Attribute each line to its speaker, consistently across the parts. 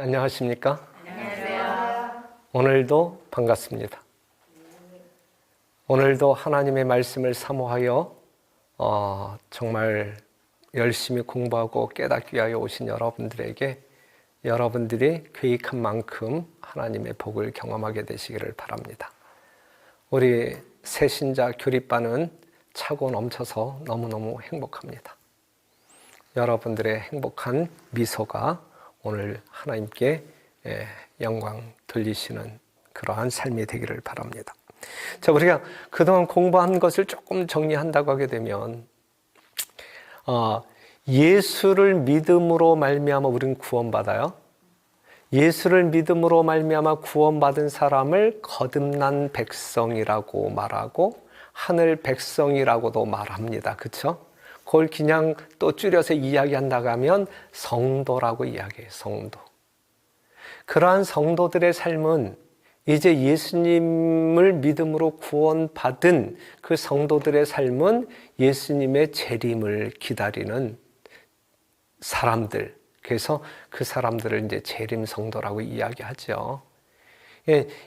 Speaker 1: 안녕하십니까?
Speaker 2: 안녕하세요.
Speaker 1: 오늘도 반갑습니다. 오늘도 하나님의 말씀을 사모하여 정말 열심히 공부하고 깨닫기 위하여 오신 여러분들에게 여러분들이 계획한 만큼 하나님의 복을 경험하게 되시기를 바랍니다. 우리 새신자 교리반은 차고 넘쳐서 너무너무 행복합니다. 여러분들의 행복한 미소가 오늘 하나님께 영광 돌리시는 그러한 삶이 되기를 바랍니다. 자, 우리가 그동안 공부한 것을 조금 정리한다고 하게 되면 예수를 믿음으로 말미암아 우리는 구원받아요. 예수를 믿음으로 말미암아 구원받은 사람을 거듭난 백성이라고 말하고 하늘 백성이라고도 말합니다. 그렇죠? 그걸 그냥 또 줄여서 이야기한다고 하면 성도라고 이야기해요. 성도. 그러한 성도들의 삶은 이제 예수님을 믿음으로 구원받은 그 성도들의 삶은 예수님의 재림을 기다리는 사람들. 그래서 그 사람들을 이제 재림 성도라고 이야기하죠.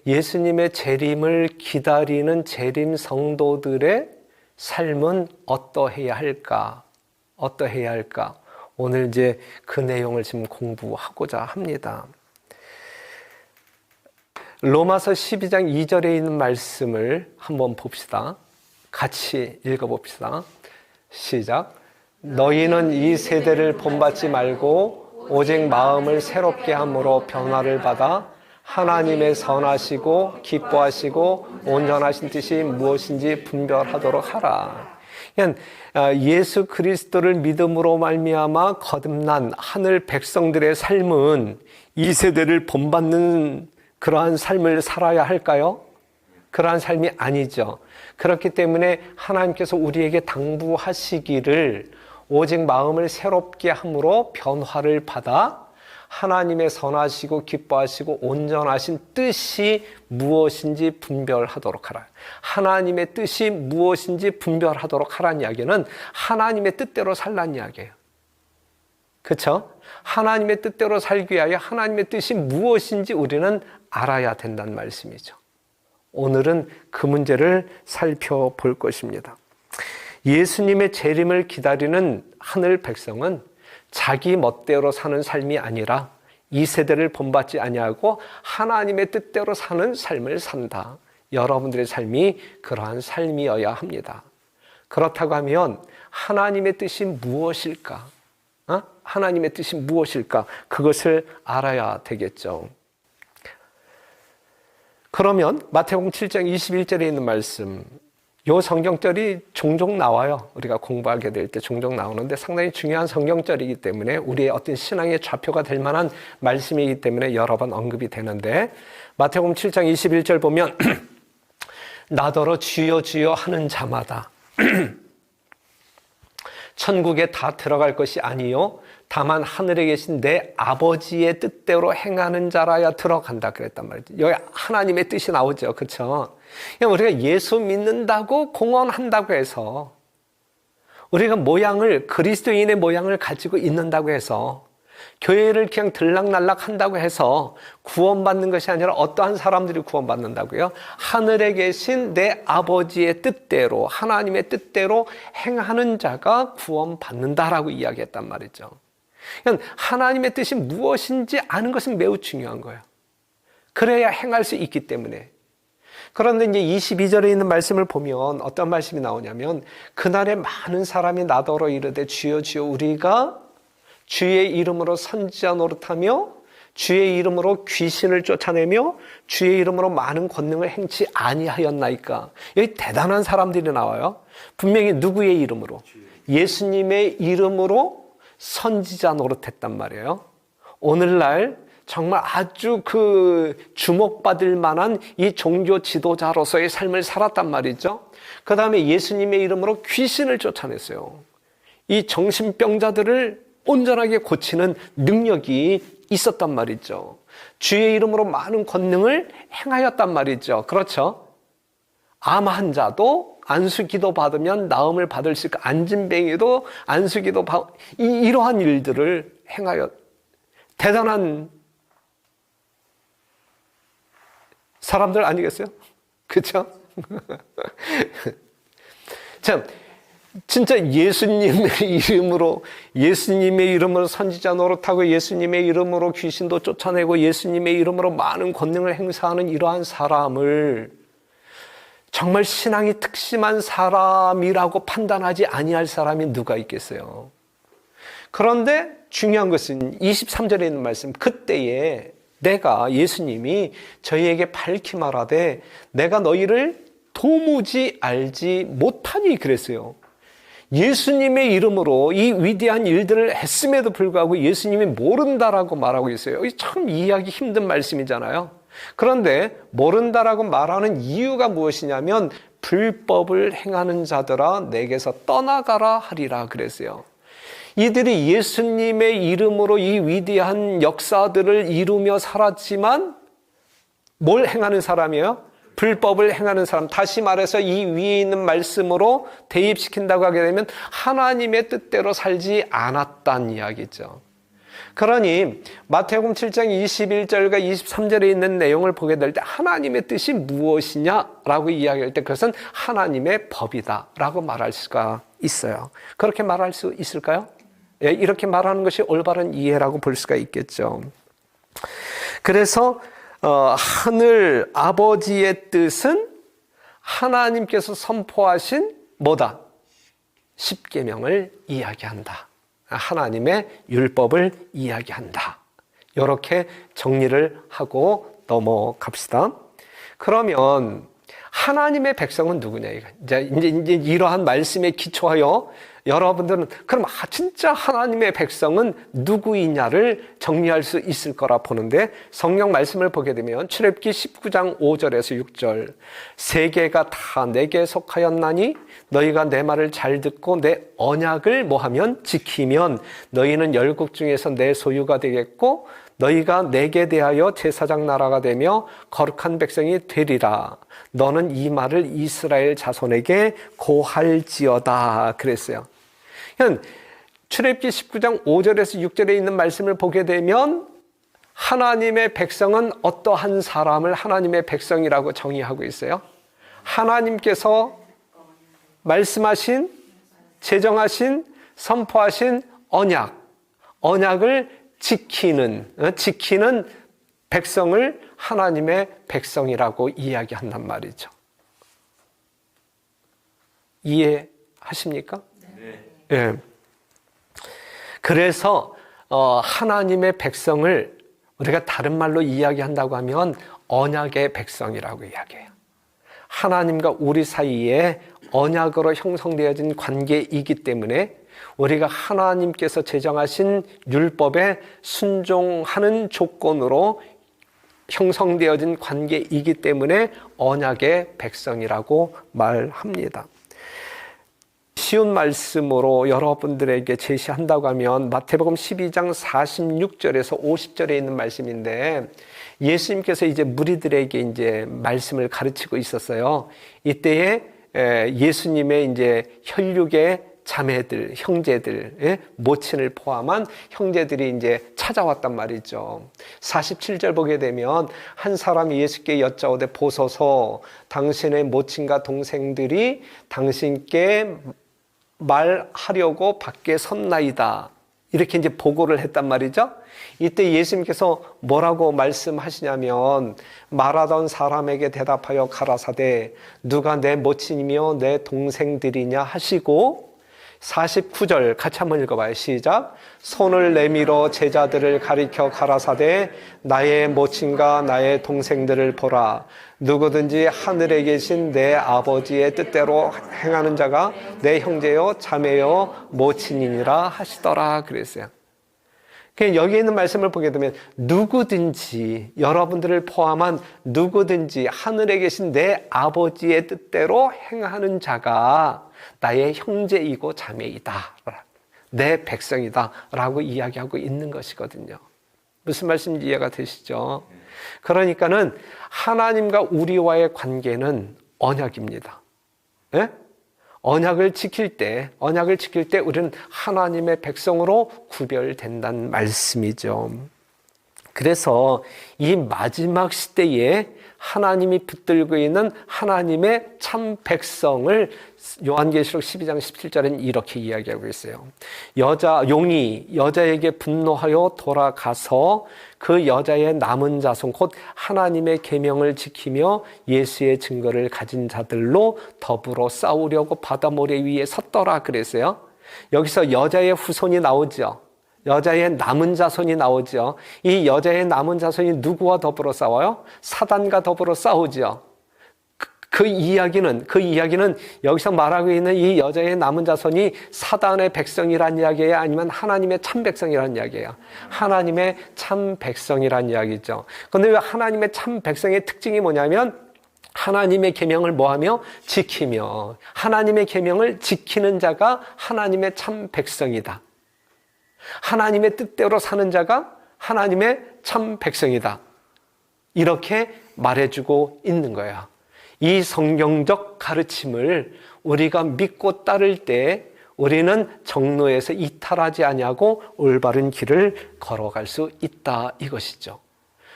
Speaker 1: 예수님의 재림을 기다리는 재림 성도들의 삶은 어떠해야 할까? 어떠해야 할까? 오늘 이제 그 내용을 지금 공부하고자 합니다. 로마서 12장 2절에 있는 말씀을 한번 봅시다. 같이 읽어봅시다. 시작. 너희는 이 세대를 본받지 말고 오직 마음을 새롭게 함으로 변화를 받아 하나님의 선하시고 기뻐하시고 온전하신 뜻이 무엇인지 분별하도록 하라. 예수 그리스도를 믿음으로 말미암아 거듭난 하늘 백성들의 삶은 이 세대를 본받는 그러한 삶을 살아야 할까요? 그러한 삶이 아니죠. 그렇기 때문에 하나님께서 우리에게 당부하시기를 오직 마음을 새롭게 함으로 변화를 받아 하나님의 선하시고 기뻐하시고 온전하신 뜻이 무엇인지 분별하도록 하라. 하나님의 뜻이 무엇인지 분별하도록 하라는 이야기는 하나님의 뜻대로 살라는 이야기예요. 그렇죠? 하나님의 뜻대로 살기 위하여 하나님의 뜻이 무엇인지 우리는 알아야 된다는 말씀이죠. 오늘은 그 문제를 살펴볼 것입니다. 예수님의 재림을 기다리는 하늘 백성은 자기 멋대로 사는 삶이 아니라 이 세대를 본받지 아니하고 하나님의 뜻대로 사는 삶을 산다. 여러분들의 삶이 그러한 삶이어야 합니다. 그렇다고 하면 하나님의 뜻이 무엇일까? 하나님의 뜻이 무엇일까? 그것을 알아야 되겠죠. 그러면 마태복음 7장 21절에 있는 말씀, 이 성경절이 종종 나와요. 우리가 공부하게 될 때 종종 나오는데 상당히 중요한 성경절이기 때문에 우리의 어떤 신앙의 좌표가 될 만한 말씀이기 때문에 여러 번 언급이 되는데 마태복음 7장 21절 보면 나더러 주여 주여 하는 자마다 천국에 다 들어갈 것이 아니요 다만 하늘에 계신 내 아버지의 뜻대로 행하는 자라야 들어간다 그랬단 말이죠. 여기 하나님의 뜻이 나오죠. 그렇죠? 우리가 예수 믿는다고 공언한다고 해서 우리가 그리스도인의 모양을 가지고 있는다고 해서 교회를 그냥 들락날락 한다고 해서 구원받는 것이 아니라 어떠한 사람들이 구원받는다고요? 하늘에 계신 내 아버지의 뜻대로 하나님의 뜻대로 행하는 자가 구원받는다라고 이야기했단 말이죠. 하나님의 뜻이 무엇인지 아는 것은 매우 중요한 거예요. 그래야 행할 수 있기 때문에. 그런데 이제 22절에 있는 말씀을 보면 어떤 말씀이 나오냐면 그날에 많은 사람이 나더러 이르되 주여 주여 우리가 주의 이름으로 선지자 노릇하며 주의 이름으로 귀신을 쫓아내며 주의 이름으로 많은 권능을 행치 아니하였나이까. 여기 대단한 사람들이 나와요. 분명히 누구의 이름으로? 예수님의 이름으로 선지자 노릇했단 말이에요. 오늘날 정말 아주 주목받을 만한 이 종교 지도자로서의 삶을 살았단 말이죠. 그 다음에 예수님의 이름으로 귀신을 쫓아냈어요. 이 정신병자들을 온전하게 고치는 능력이 있었단 말이죠. 주의 이름으로 많은 권능을 행하였단 말이죠. 그렇죠? 암 환자도 안수기도 받으면 나음을 받을 수 있고 안진뱅이도 안수기도 이러한 일들을 행하여 대단한 사람들 아니겠어요? 그렇죠? 참 진짜 예수님의 이름으로 선지자 노릇하고 예수님의 이름으로 귀신도 쫓아내고 예수님의 이름으로 많은 권능을 행사하는 이러한 사람을 정말 신앙이 특심한 사람이라고 판단하지 아니할 사람이 누가 있겠어요? 그런데 중요한 것은 23절에 있는 말씀, 그때에 예수님이 저희에게 밝히 말하되 내가 너희를 도무지 알지 못하니 그랬어요. 예수님의 이름으로 이 위대한 일들을 했음에도 불구하고 예수님이 모른다라고 말하고 있어요. 참 이해하기 힘든 말씀이잖아요. 그런데 모른다라고 말하는 이유가 무엇이냐면 불법을 행하는 자들아 내게서 떠나가라 하리라 그랬어요. 이들이 예수님의 이름으로 이 위대한 역사들을 이루며 살았지만 뭘 행하는 사람이에요? 불법을 행하는 사람. 다시 말해서 이 위에 있는 말씀으로 대입시킨다고 하게 되면 하나님의 뜻대로 살지 않았다는 이야기죠. 그러니 마태복음 7장 21절과 23절에 있는 내용을 보게 될 때 하나님의 뜻이 무엇이냐라고 이야기할 때 그것은 하나님의 법이다라고 말할 수가 있어요. 그렇게 말할 수 있을까요? 예, 이렇게 말하는 것이 올바른 이해라고 볼 수가 있겠죠. 그래서 하늘 아버지의 뜻은 하나님께서 선포하신 뭐다? 십계명을 이야기한다. 하나님의 율법을 이야기한다. 이렇게 정리를 하고 넘어갑시다. 그러면 하나님의 백성은 누구냐? 이제 이러한 말씀에 기초하여 여러분들은 그럼 진짜 하나님의 백성은 누구이냐를 정리할 수 있을 거라 보는데 성경 말씀을 보게 되면 출애굽기 19장 5절에서 6절 세계가 다 내게 속하였나니 너희가 내 말을 잘 듣고 내 언약을 뭐하면 지키면 너희는 열국 중에서 내 소유가 되겠고 너희가 내게 대하여 제사장 나라가 되며 거룩한 백성이 되리라. 너는 이 말을 이스라엘 자손에게 고할지어다 그랬어요. 출애굽기 19장 5절에서 6절에 있는 말씀을 보게 되면 하나님의 백성은 어떠한 사람을 하나님의 백성이라고 정의하고 있어요? 하나님께서 말씀하신, 제정하신, 선포하신 언약을 지키는 백성을 하나님의 백성이라고 이야기한단 말이죠. 이해하십니까? 네. 예. 그래서 하나님의 백성을 우리가 다른 말로 이야기한다고 하면 언약의 백성이라고 이야기해요. 하나님과 우리 사이에 언약으로 형성되어진 관계이기 때문에 우리가 하나님께서 제정하신 율법에 순종하는 조건으로 형성되어진 관계이기 때문에 언약의 백성이라고 말합니다. 쉬운 말씀으로 여러분들에게 제시한다고 하면 마태복음 12장 46절에서 50절에 있는 말씀인데 예수님께서 이제 무리들에게 이제 말씀을 가르치고 있었어요. 이때에 예수님의 이제 혈육의 자매들, 형제들, 모친을 포함한 형제들이 이제 찾아왔단 말이죠. 47절 보게 되면 한 사람이 예수께 여짜오되 보소서 당신의 모친과 동생들이 당신께 말하려고 밖에 섰나이다. 이렇게 이제 보고를 했단 말이죠. 이때 예수님께서 뭐라고 말씀하시냐면 말하던 사람에게 대답하여 가라사대 누가 내 모친이며 내 동생들이냐 하시고 49절 같이 한번 읽어봐요. 시작. 손을 내밀어 제자들을 가리켜 가라사대 나의 모친과 나의 동생들을 보라. 누구든지 하늘에 계신 내 아버지의 뜻대로 행하는 자가 내 형제요 자매요 모친이니라 하시더라 그랬어요. 여기 있는 말씀을 보게 되면 누구든지 여러분들을 포함한 누구든지 하늘에 계신 내 아버지의 뜻대로 행하는 자가 나의 형제이고 자매이다. 내 백성이다. 라고 이야기하고 있는 것이거든요. 무슨 말씀인지 이해가 되시죠? 그러니까는 하나님과 우리와의 관계는 언약입니다. 예? 언약을 지킬 때 우리는 하나님의 백성으로 구별된다는 말씀이죠. 그래서 이 마지막 시대에 하나님이 붙들고 있는 하나님의 참 백성을 요한계시록 12장 17절에는 이렇게 이야기하고 있어요. 용이 여자에게 분노하여 돌아가서 그 여자의 남은 자손 곧 하나님의 계명을 지키며 예수의 증거를 가진 자들로 더불어 싸우려고 바다 모래 위에 섰더라 그랬어요. 여기서 여자의 후손이 나오죠. 여자의 남은 자손이 나오죠. 이 여자의 남은 자손이 누구와 더불어 싸워요? 사단과 더불어 싸우죠. 그 이야기는 여기서 말하고 있는 이 여자의 남은 자손이 사단의 백성이란 이야기예요? 아니면 하나님의 참 백성이란 이야기예요? 하나님의 참 백성이란 이야기죠. 그런데 왜 하나님의 참 백성의 특징이 뭐냐면 하나님의 계명을 뭐하며? 지키며. 하나님의 계명을 지키는 자가 하나님의 참 백성이다. 하나님의 뜻대로 사는 자가 하나님의 참 백성이다. 이렇게 말해주고 있는 거야. 이 성경적 가르침을 우리가 믿고 따를 때 우리는 정로에서 이탈하지 아니하고 올바른 길을 걸어갈 수 있다 이것이죠.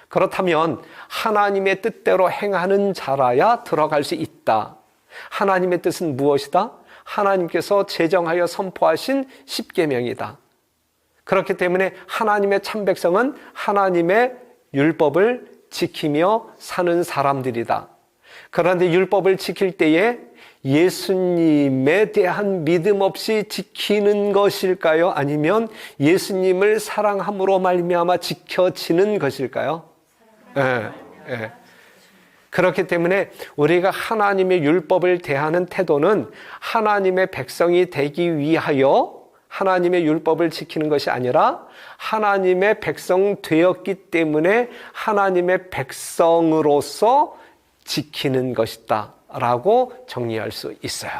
Speaker 1: 그렇다면 하나님의 뜻대로 행하는 자라야 들어갈 수 있다. 하나님의 뜻은 무엇이다? 하나님께서 제정하여 선포하신 십계명이다. 그렇기 때문에 하나님의 참 백성은 하나님의 율법을 지키며 사는 사람들이다. 그런데 율법을 지킬 때에 예수님에 대한 믿음 없이 지키는 것일까요? 아니면 예수님을 사랑함으로 말미암아 지켜지는 것일까요? 예. 그렇기 때문에 우리가 하나님의 율법을 대하는 태도는 하나님의 백성이 되기 위하여 하나님의 율법을 지키는 것이 아니라 하나님의 백성 되었기 때문에 하나님의 백성으로서 지키는 것이다 라고 정리할 수 있어요.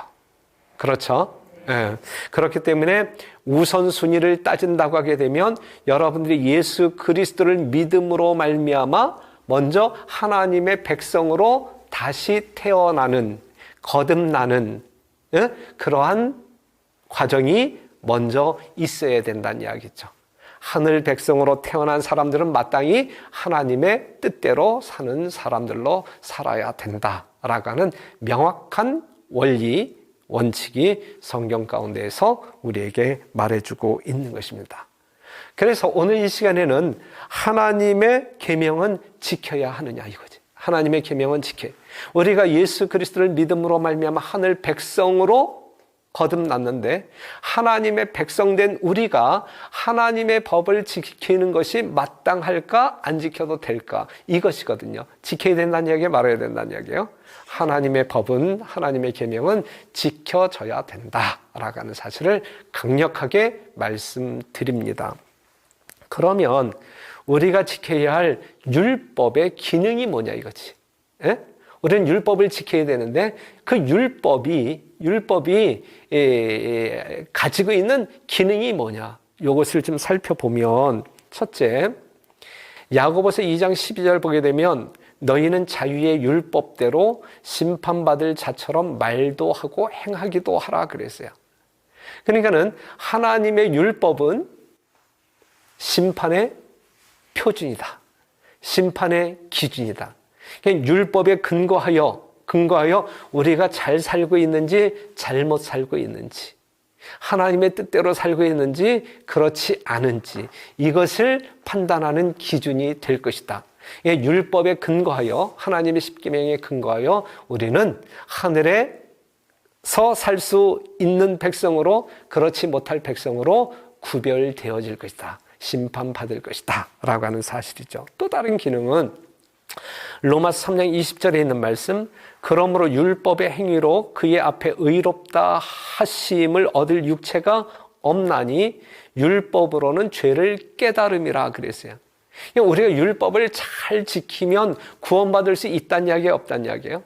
Speaker 1: 그렇죠? 네. 그렇기 때문에 우선순위를 따진다고 하게 되면 여러분들이 예수 그리스도를 믿음으로 말미암아 먼저 하나님의 백성으로 다시 태어나는, 거듭나는 그러한 과정이 먼저 있어야 된다는 이야기죠. 하늘 백성으로 태어난 사람들은 마땅히 하나님의 뜻대로 사는 사람들로 살아야 된다라고 하는 명확한 원리, 원칙이 성경 가운데에서 우리에게 말해주고 있는 것입니다. 그래서 오늘 이 시간에는 하나님의 계명은 지켜야 하느냐 이거지. 하나님의 계명은 지켜. 우리가 예수 그리스도를 믿음으로 말미암아 하늘 백성으로 거듭났는데 하나님의 백성된 우리가 하나님의 법을 지키는 것이 마땅할까? 안 지켜도 될까? 이것이거든요. 지켜야 된다는 이야기, 말아야 된다는 이야기예요. 하나님의 법은, 하나님의 계명은 지켜져야 된다라고 하는 사실을 강력하게 말씀드립니다. 그러면 우리가 지켜야 할 율법의 기능이 뭐냐 이거지. 예? 우리는 율법을 지켜야 되는데 그 율법이 가지고 있는 기능이 뭐냐? 이것을 좀 살펴보면 첫째, 야고보서 2장 12절 보게 되면 너희는 자유의 율법대로 심판받을 자처럼 말도 하고 행하기도 하라 그랬어요. 그러니까는 하나님의 율법은 심판의 표준이다. 심판의 기준이다. 율법에 근거하여 우리가 잘 살고 있는지 잘못 살고 있는지, 하나님의 뜻대로 살고 있는지 그렇지 않은지 이것을 판단하는 기준이 될 것이다. 율법에 근거하여, 하나님의 십계명에 근거하여 우리는 하늘에서 살 수 있는 백성으로, 그렇지 못할 백성으로 구별되어질 것이다. 심판받을 것이다 라고 하는 사실이죠. 또 다른 기능은 로마서 3장 20절에 있는 말씀, 그러므로 율법의 행위로 그의 앞에 의롭다 하심을 얻을 육체가 없나니 율법으로는 죄를 깨달음이라 그랬어요. 우리가 율법을 잘 지키면 구원받을 수 있다는 이야기예요, 없다는 이야기예요?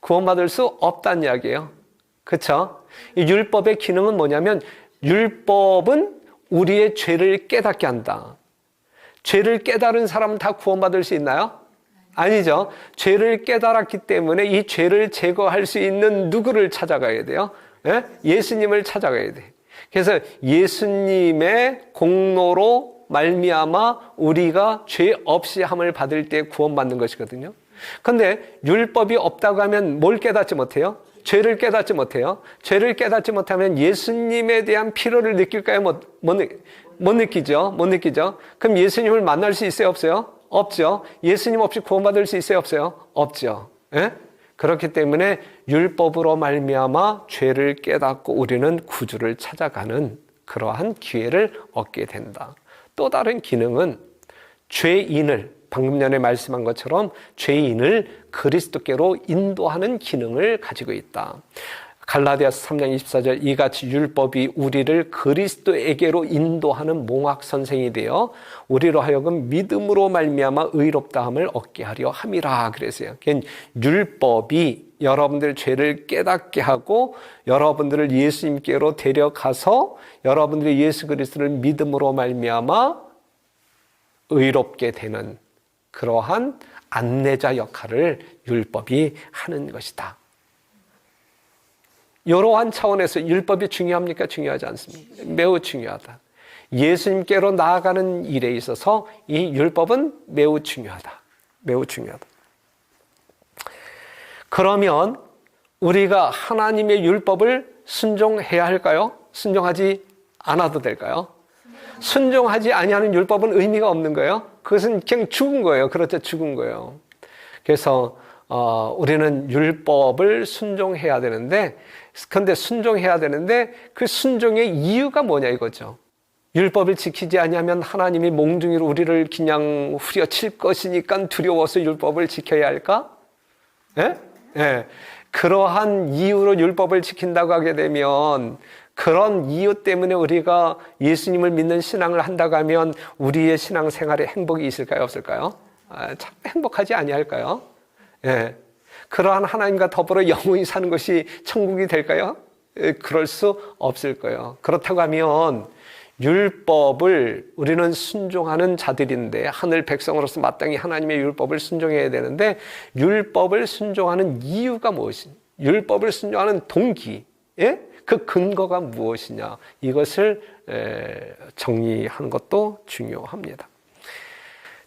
Speaker 1: 구원받을 수 없다는 이야기예요. 그렇죠? 이 율법의 기능은 뭐냐면 율법은 우리의 죄를 깨닫게 한다. 죄를 깨달은 사람은 다 구원받을 수 있나요? 아니죠. 죄를 깨달았기 때문에 이 죄를 제거할 수 있는 누구를 찾아가야 돼요? 예? 예수님을 찾아가야 돼. 그래서 예수님의 공로로 말미암아 우리가 죄 없이 함을 받을 때 구원받는 것이거든요. 근데 율법이 없다고 하면 뭘 깨닫지 못해요? 죄를 깨닫지 못해요. 죄를 깨닫지 못하면 예수님에 대한 필요를 느낄까요? 못 느끼죠. 못 느끼죠. 그럼 예수님을 만날 수 있어요? 없어요? 없죠. 예수님 없이 구원받을 수 있어요? 없어요? 없죠. 예? 그렇기 때문에 율법으로 말미암아 죄를 깨닫고 우리는 구주를 찾아가는 그러한 기회를 얻게 된다. 또 다른 기능은 죄인을, 방금 전에 말씀한 것처럼 죄인을 그리스도께로 인도하는 기능을 가지고 있다. 갈라디아서 3장 24절, 이같이 율법이 우리를 그리스도에게로 인도하는 몽학 선생이 되어 우리로 하여금 믿음으로 말미암아 의롭다함을 얻게 하려 함이라 그랬어요. 율법이 여러분들 죄를 깨닫게 하고 여러분들을 예수님께로 데려가서 여러분들이 예수 그리스도를 믿음으로 말미암아 의롭게 되는 그러한 안내자 역할을 율법이 하는 것이다. 이러한 차원에서 율법이 중요합니까? 중요하지 않습니까? 매우 중요하다. 예수님께로 나아가는 일에 있어서 이 율법은 매우 중요하다. 매우 중요하다. 그러면 우리가 하나님의 율법을 순종해야 할까요? 순종하지 않아도 될까요? 순종하지 아니하는 율법은 의미가 없는 거예요. 그것은 그냥 죽은 거예요. 그렇죠, 죽은 거예요. 그래서 우리는 율법을 순종해야 되는데, 근데 순종해야 되는데 그 순종의 이유가 뭐냐 이거죠. 율법을 지키지 아니하면 하나님이 몽둥이로 우리를 그냥 후려칠 것이니까 두려워서 율법을 지켜야 할까? 예? 예. 그러한 이유로 율법을 지킨다고 하게 되면 그런 이유 때문에 우리가 예수님을 믿는 신앙을 한다고 하면 우리의 신앙생활에 행복이 있을까요? 없을까요? 참 행복하지 아니할까요? 예. 그러한 하나님과 더불어 영원히 사는 것이 천국이 될까요? 예, 그럴 수 없을 거예요. 그렇다고 하면 율법을 우리는 순종하는 자들인데 하늘 백성으로서 마땅히 하나님의 율법을 순종해야 되는데 율법을 순종하는 이유가 무엇이냐? 율법을 순종하는 동기, 예? 그 근거가 무엇이냐? 이것을 정리하는 것도 중요합니다.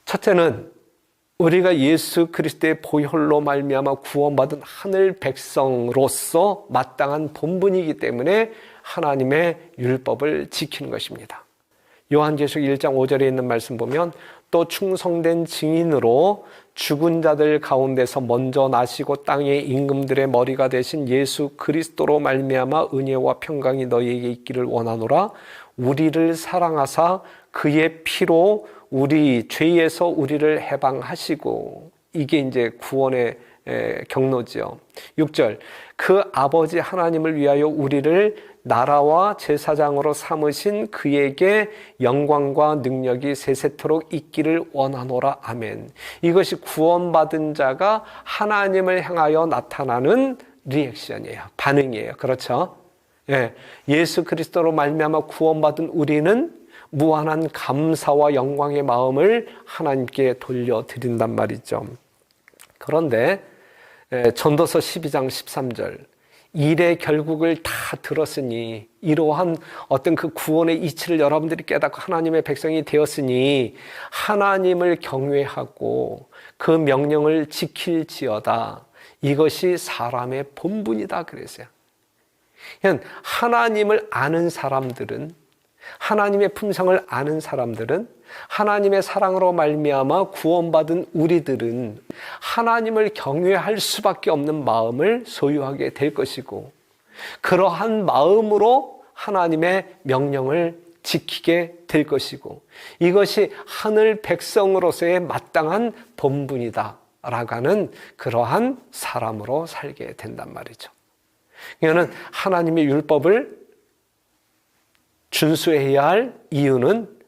Speaker 1: 첫째는 우리가 예수 그리스도의 보혈로 말미암아 구원받은 하늘 백성으로서 마땅한 본분이기 때문에 하나님의 율법을 지키는 것입니다. 요한계시록 1장 5절에 있는 말씀 보면 또 충성된 증인으로 죽은 자들 가운데서 먼저 나시고 땅의 임금들의 머리가 되신 예수 그리스도로 말미암아 은혜와 평강이 너희에게 있기를 원하노라. 우리를 사랑하사 그의 피로 우리 죄에서 우리를 해방하시고, 이게 이제 구원의 경로지요. 6절, 그 아버지 하나님을 위하여 우리를 나라와 제사장으로 삼으신 그에게 영광과 능력이 세세토록 있기를 원하노라. 아멘. 이것이 구원받은 자가 하나님을 향하여 나타나는 리액션이에요. 반응이에요. 그렇죠? 예. 예수 그리스도로 말미암아 구원받은 우리는 무한한 감사와 영광의 마음을 하나님께 돌려드린단 말이죠. 그런데 전도서 12장 13절, 일의 결국을 다 들었으니, 이러한 어떤 그 구원의 이치를 여러분들이 깨닫고 하나님의 백성이 되었으니 하나님을 경외하고 그 명령을 지킬지어다. 이것이 사람의 본분이다 그랬어요. 하나님을 아는 사람들은, 하나님의 품성을 아는 사람들은, 하나님의 사랑으로 말미암아 구원받은 우리들은 하나님을 경외할 수밖에 없는 마음을 소유하게 될 것이고, 그러한 마음으로 하나님의 명령을 지키게 될 것이고, 이것이 하늘 백성으로서의 마땅한 본분이다 라고 하는 그러한 사람으로 살게 된단 말이죠. 이거는 하나님의 율법을 준수해야 할 이유는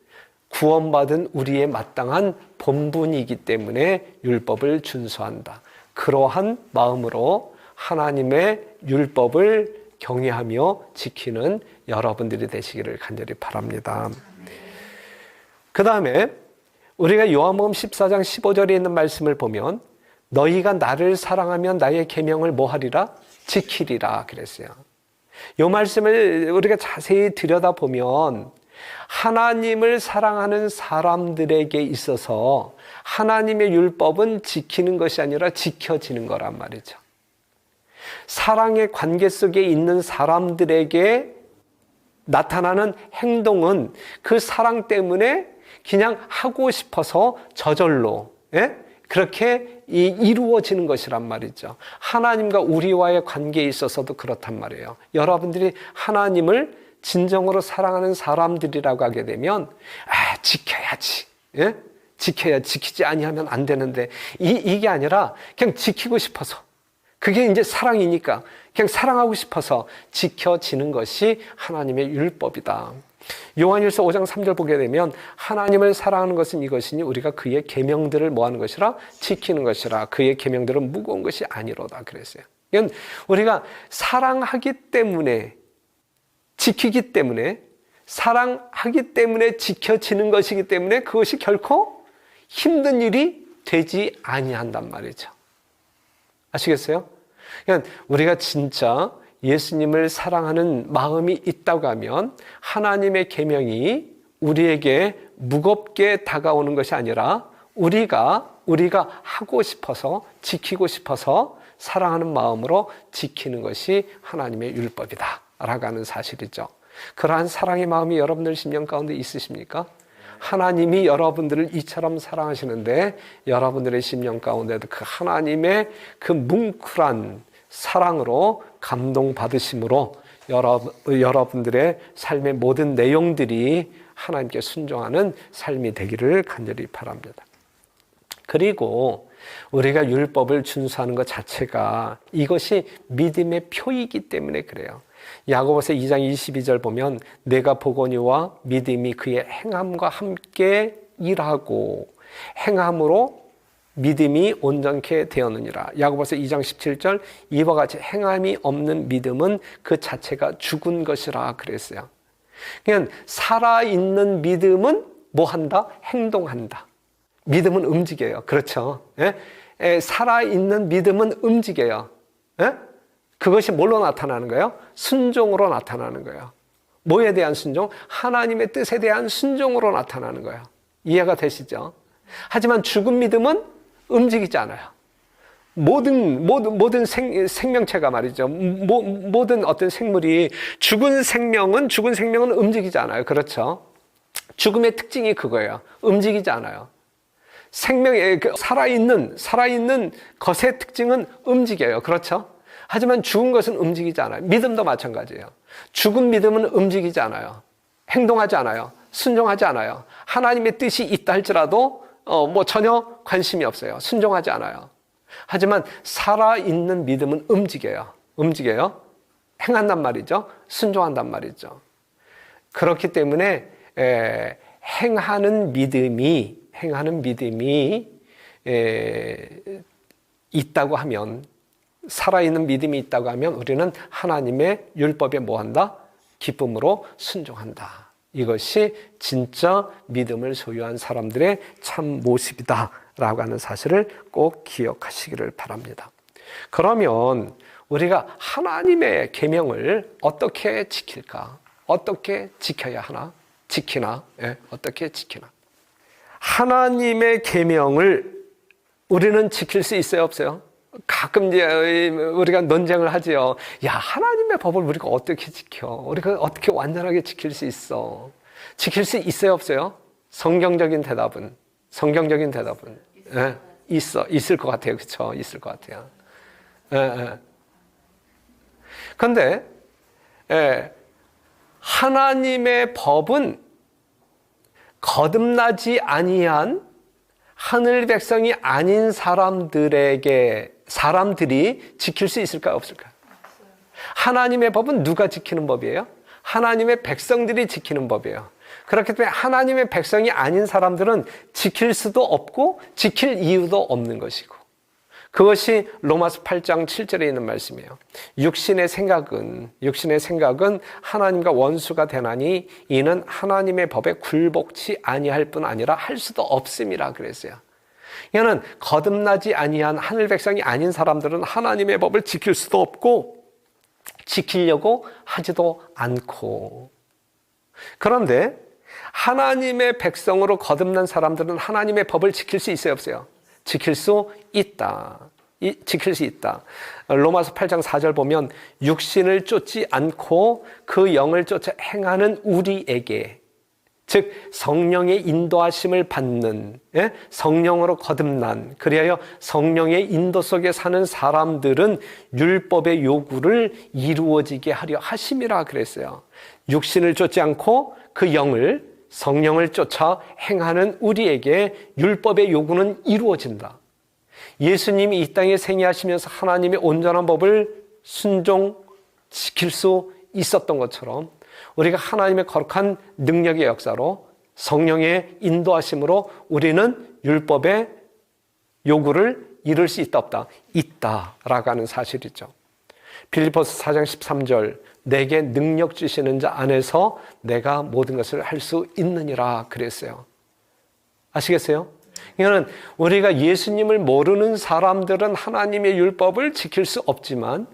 Speaker 1: 구원받은 우리의 마땅한 본분이기 때문에 율법을 준수한다. 그러한 마음으로 하나님의 율법을 경외하며 지키는 여러분들이 되시기를 간절히 바랍니다. 그 다음에 우리가 요한복음 14장 15절에 있는 말씀을 보면 너희가 나를 사랑하면 나의 계명을 뭐 하리라? 지키리라 그랬어요. 이 말씀을 우리가 자세히 들여다보면 하나님을 사랑하는 사람들에게 있어서 하나님의 율법은 지키는 것이 아니라 지켜지는 거란 말이죠. 사랑의 관계 속에 있는 사람들에게 나타나는 행동은 그 사랑 때문에 그냥 하고 싶어서 저절로 그렇게 이루어지는 것이란 말이죠. 하나님과 우리와의 관계에 있어서도 그렇단 말이에요. 여러분들이 하나님을 진정으로 사랑하는 사람들이라고 하게 되면 지켜야지. 지키지 아니하면 안 되는데 이게 아니라 그냥 지키고 싶어서, 그게 이제 사랑이니까 그냥 사랑하고 싶어서 지켜지는 것이 하나님의 율법이다. 요한일서 5장 3절 보게 되면 하나님을 사랑하는 것은 이것이니 우리가 그의 계명들을 뭐하는 것이라? 지키는 것이라. 그의 계명들은 무거운 것이 아니로다 그랬어요. 이건 우리가 사랑하기 때문에, 지키기 때문에, 사랑하기 때문에 지켜지는 것이기 때문에 그것이 결코 힘든 일이 되지 아니한단 말이죠. 아시겠어요? 그러니까 우리가 진짜 예수님을 사랑하는 마음이 있다고 하면 하나님의 계명이 우리에게 무겁게 다가오는 것이 아니라 우리가 하고 싶어서, 지키고 싶어서 사랑하는 마음으로 지키는 것이 하나님의 율법이다 라고 하는 사실이죠. 그러한 사랑의 마음이 여러분들 심령 가운데 있으십니까? 하나님이 여러분들을 이처럼 사랑하시는데 여러분들의 심령 가운데도 그 하나님의 그 뭉클한 사랑으로 감동받으심으로 여러분들의 삶의 모든 내용들이 하나님께 순종하는 삶이 되기를 간절히 바랍니다. 그리고 우리가 율법을 준수하는 것 자체가 이것이 믿음의 표이기 때문에 그래요. 야고보서 2장 22절 보면 내가 보거니와 믿음이 그의 행함과 함께 일하고 행함으로 믿음이 온전케 되었느니라. 야고보서 2장 17절 이와 같이 행함이 없는 믿음은 그 자체가 죽은 것이라 그랬어요. 그냥 살아있는 믿음은 뭐 한다? 행동한다. 믿음은 움직여요. 그렇죠? 살아있는 믿음은 움직여요. 그것이 뭘로 나타나는 거예요? 순종으로 나타나는 거예요. 뭐에 대한 순종? 하나님의 뜻에 대한 순종으로 나타나는 거예요. 이해가 되시죠? 하지만 죽은 믿음은 움직이지 않아요. 모든 생명체가 말이죠. 모든 어떤 생물이 죽은 생명은 움직이지 않아요. 그렇죠? 죽음의 특징이 그거예요. 움직이지 않아요. 생명의 살아있는 것의 특징은 움직여요. 그렇죠? 하지만 죽은 것은 움직이지 않아요. 믿음도 마찬가지예요. 죽은 믿음은 움직이지 않아요. 행동하지 않아요. 순종하지 않아요. 하나님의 뜻이 있다 할지라도 전혀 관심이 없어요. 순종하지 않아요. 하지만 살아있는 믿음은 움직여요. 행한단 말이죠. 순종한단 말이죠. 그렇기 때문에 행하는 믿음이 있다고 하면, 살아있는 믿음이 있다고 하면 우리는 하나님의 율법에 뭐한다? 기쁨으로 순종한다. 이것이 진짜 믿음을 소유한 사람들의 참 모습이다 라고 하는 사실을 꼭 기억하시기를 바랍니다. 그러면 우리가 하나님의 계명을 어떻게 지킬까? 어떻게 지켜야 하나? 어떻게 지키나? 하나님의 계명을 우리는 지킬 수 있어요, 없어요? 가끔 이제 우리가 논쟁을 하지요. 야, 하나님의 법을 우리가 어떻게 지켜? 우리가 어떻게 완전하게 지킬 수 있어? 지킬 수 있어요, 없어요? 성경적인 대답은 있을 것 같아요. 그렇죠? 있을 것 같아요. 그런데 하나님의 법은 거듭나지 아니한 하늘 백성이 아닌 사람들이 지킬 수 있을까요, 없을까요? 하나님의 법은 누가 지키는 법이에요? 하나님의 백성들이 지키는 법이에요. 그렇기 때문에 하나님의 백성이 아닌 사람들은 지킬 수도 없고 지킬 이유도 없는 것이고, 그것이 로마서 8장 7절에 있는 말씀이에요. 육신의 생각은 하나님과 원수가 되나니 이는 하나님의 법에 굴복치 아니할 뿐 아니라 할 수도 없음이라 그랬어요. 이는 거듭나지 아니한 하늘 백성이 아닌 사람들은 하나님의 법을 지킬 수도 없고 지키려고 하지도 않고, 그런데 하나님의 백성으로 거듭난 사람들은 하나님의 법을 지킬 수 있어요, 없어요? 지킬 수 있다. 지킬 수 있다. 로마서 8장 4절 보면 육신을 쫓지 않고 그 영을 쫓아 행하는 우리에게, 즉 성령의 인도하심을 받는, 성령으로 거듭난, 그리하여 성령의 인도 속에 사는 사람들은 율법의 요구를 이루어지게 하려 하심이라 그랬어요. 육신을 쫓지 않고 그 영을, 성령을 쫓아 행하는 우리에게 율법의 요구는 이루어진다. 예수님이 이 땅에 생애하시면서 하나님의 온전한 법을 순종 지킬 수 있었던 것처럼 우리가 하나님의 거룩한 능력의 역사로 성령의 인도하심으로 우리는 율법의 요구를 이룰 수 있다 없다? 있다라고 하는 사실이죠. 빌립보서 4장 13절 내게 능력 주시는 자 안에서 내가 모든 것을 할 수 있느니라 그랬어요. 아시겠어요? 이거는 우리가 예수님을 모르는 사람들은 하나님의 율법을 지킬 수 없지만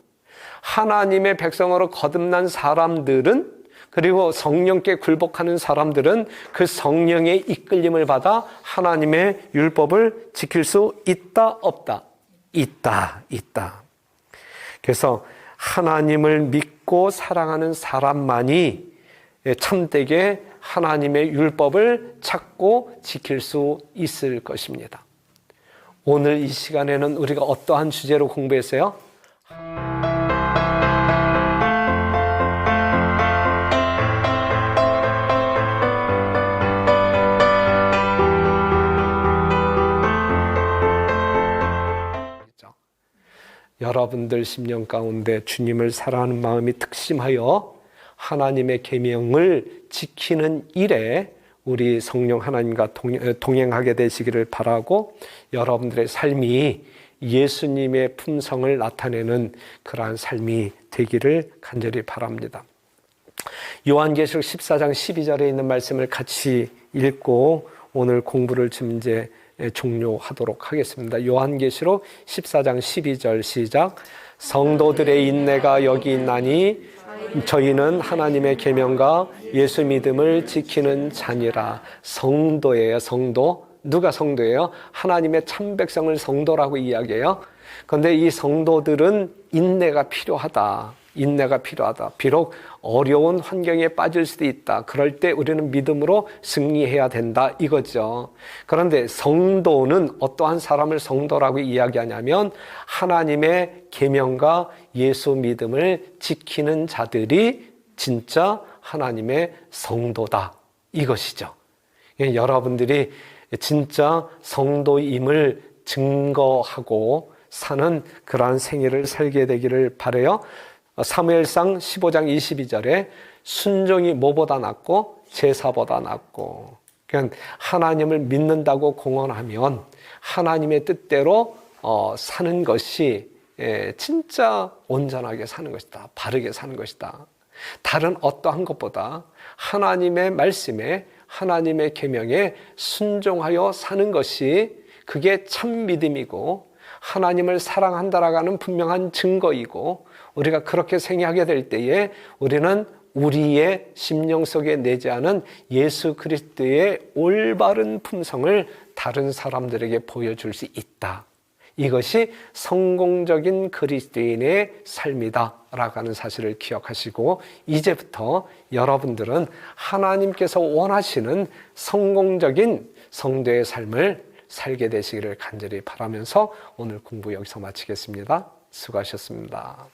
Speaker 1: 하나님의 백성으로 거듭난 사람들은, 그리고 성령께 굴복하는 사람들은 그 성령의 이끌림을 받아 하나님의 율법을 지킬 수 있다 없다? 있다. 그래서 하나님을 믿고 사랑하는 사람만이 참되게 하나님의 율법을 찾고 지킬 수 있을 것입니다. 오늘 이 시간에는 우리가 어떠한 주제로 공부했어요? 여러분들 심령 가운데 주님을 사랑하는 마음이 특심하여 하나님의 계명을 지키는 일에 우리 성령 하나님과 동행하게 되시기를 바라고, 여러분들의 삶이 예수님의 품성을 나타내는 그러한 삶이 되기를 간절히 바랍니다. 요한계시록 14장 12절에 있는 말씀을 같이 읽고 오늘 공부를 좀 이제 종료하도록 하겠습니다. 요한계시록 14장 12절 시작. 성도들의 인내가 여기 있나니 저희는 하나님의 계명과 예수 믿음을 지키는 자니라. 성도예요. 성도. 누가 성도예요? 하나님의 참 백성을 성도라고 이야기해요. 그런데 이 성도들은 인내가 필요하다. 비록 어려운 환경에 빠질 수도 있다. 그럴 때 우리는 믿음으로 승리해야 된다 이거죠. 그런데 성도는 어떠한 사람을 성도라고 이야기하냐면 하나님의 계명과 예수 믿음을 지키는 자들이 진짜 하나님의 성도다 이것이죠. 여러분들이 진짜 성도임을 증거하고 사는 그러한 생애를 살게 되기를 바라요. 사무엘상 15장 22절에 순종이 뭐보다 낫고 제사보다 낫고, 그러니까 하나님을 믿는다고 공언하면 하나님의 뜻대로 사는 것이 진짜 온전하게 사는 것이다. 바르게 사는 것이다. 다른 어떠한 것보다 하나님의 말씀에, 하나님의 계명에 순종하여 사는 것이 그게 참 믿음이고 하나님을 사랑한다라고 하는 분명한 증거이고, 우리가 그렇게 생각하게 될 때에 우리는 우리의 심령 속에 내재하는 예수 그리스도의 올바른 품성을 다른 사람들에게 보여줄 수 있다. 이것이 성공적인 그리스도인의 삶이다라고 하는 사실을 기억하시고, 이제부터 여러분들은 하나님께서 원하시는 성공적인 성도의 삶을 살게 되시기를 간절히 바라면서 오늘 공부 여기서 마치겠습니다. 수고하셨습니다.